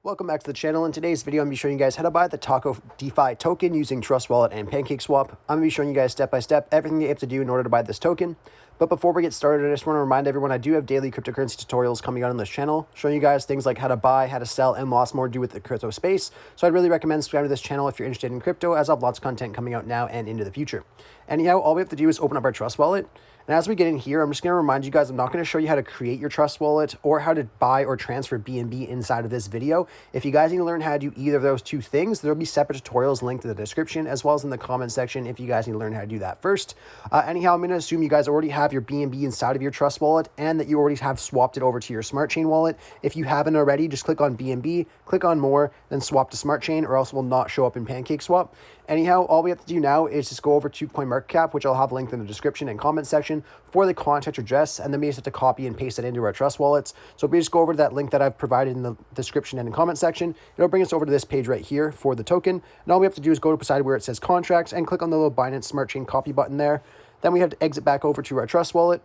Welcome back to the channel. In today's video, I'm going to be showing you guys how to buy the TakoDefi token using Trust Wallet and PancakeSwap. I'm going to be showing you guys step by step everything that you have to do in order to buy this token. But before we get started, I just want to remind everyone I do have daily cryptocurrency tutorials coming out on this channel, showing you guys things like how to buy, how to sell, and lots more to do with the crypto space. So I'd really recommend subscribing to this channel if you're interested in crypto, as I have lots of content coming out now and into the future. Anyhow, all we have to do is open up our Trust Wallet. And as we get in here, I'm just going to remind you guys, I'm not going to show you how to create your Trust Wallet or how to buy or transfer BNB inside of this video. If you guys need to learn how to do either of those two things, there'll be separate tutorials linked in the description as well as in the comment section if you guys need to learn how to do that first. Anyhow, I'm going to assume you guys already have your BNB inside of your Trust Wallet and that you already have swapped it over to your Smart Chain wallet. If you haven't already, just click on BNB, click on more, then swap to Smart Chain, or else it will not show up in PancakeSwap. Anyhow, all we have to do now is just go over to CoinMarketCap, which I'll have linked in the description and comment section for the contact address, and then we just have to copy and paste it into our Trust Wallets. So if we just go over to that link that I've provided in the description and in comment section, it'll bring us over to this page right here for the token. And all we have to do is go to beside where it says contracts and click on the little Binance Smart Chain copy button there. Then we have to exit back over to our Trust Wallet.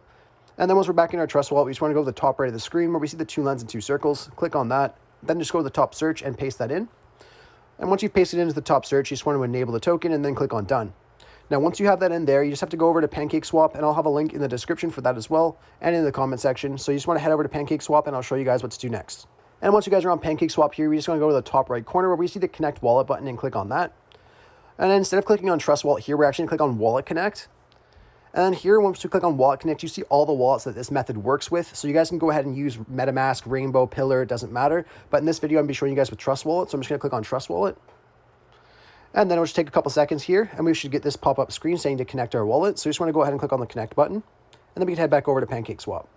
And then once we're back in our Trust Wallet, we just want to go to the top right of the screen where we see the two lines and two circles. Click on that. Then just go to the top search and paste that in. And once you've pasted it into the top search, you just want to enable the token and then click on done. Now, once you have that in there, you just have to go over to PancakeSwap, and I'll have a link in the description for that as well and in the comment section. So you just want to head over to PancakeSwap and I'll show you guys what to do next. And once you guys are on PancakeSwap here, we just want to go to the top right corner where we see the Connect Wallet button and click on that. And then instead of clicking on Trust Wallet here, we're actually going to click on Wallet Connect. And then here, once you click on Wallet Connect, you see all the wallets that this method works with. So you guys can go ahead and use MetaMask, Rainbow, Pillar, it doesn't matter. But in this video, I'm going to be showing you guys with Trust Wallet. So I'm just going to click on Trust Wallet. And then it'll just take a couple seconds here, and we should get this pop-up screen saying to connect our wallet. So you just want to go ahead and click on the Connect button, and then we can head back over to PancakeSwap.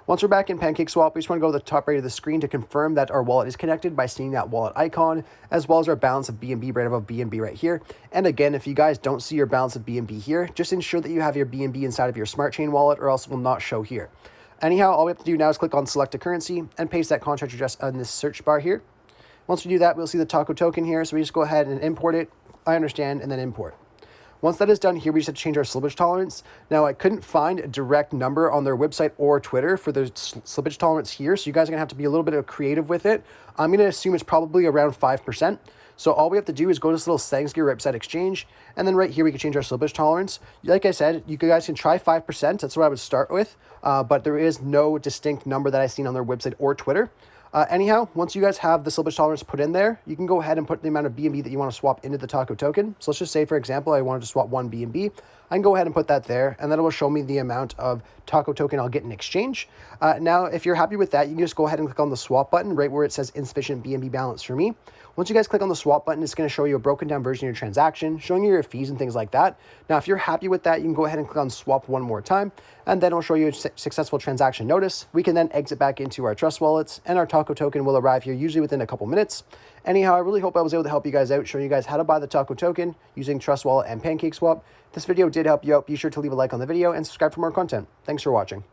Once we're back in PancakeSwap, we just want to go to the top right of the screen to confirm that our wallet is connected by seeing that wallet icon, as well as our balance of BNB right above BNB right here. And again, if you guys don't see your balance of BNB here, just ensure that you have your BNB inside of your Smart Chain wallet, or else it will not show here. Anyhow, all we have to do now is click on Select a Currency and paste that contract address in this search bar here. Once we do that, we'll see the Taco token here, so we just go ahead and import it. I understand, and then import. Once that is done here, we just have to change our slippage tolerance. Now, I couldn't find a direct number on their website or Twitter for the slippage tolerance here, so you guys are going to have to be a little bit creative with it. I'm going to assume it's probably around 5%. So all we have to do is go to this little settings gear right beside exchange, and then right here we can change our slippage tolerance. Like I said, you guys can try 5%. That's what I would start with, but there is no distinct number that I've seen on their website or Twitter. Anyhow, once you guys have the slippage tolerance put in there, you can go ahead and put the amount of BNB that you want to swap into the Taco token. So let's just say, for example, I wanted to swap 1 BNB. I can go ahead and put that there, and then it will show me the amount of Taco token I'll get in exchange. Now, if you're happy with that, you can just go ahead and click on the swap button right where it says insufficient BNB balance for me. Once you guys click on the swap button, it's going to show you a broken down version of your transaction, showing you your fees and things like that. Now, if you're happy with that, you can go ahead and click on swap one more time, and then it'll show you a successful transaction notice. We can then exit back into our Trust Wallets, and our Taco token will arrive here usually within a couple minutes. Anyhow, I really hope I was able to help you guys out, showing you guys how to buy the Taco token using Trust Wallet and PancakeSwap. If this video did help you out, be sure to leave a like on the video and subscribe for more content. Thanks for watching.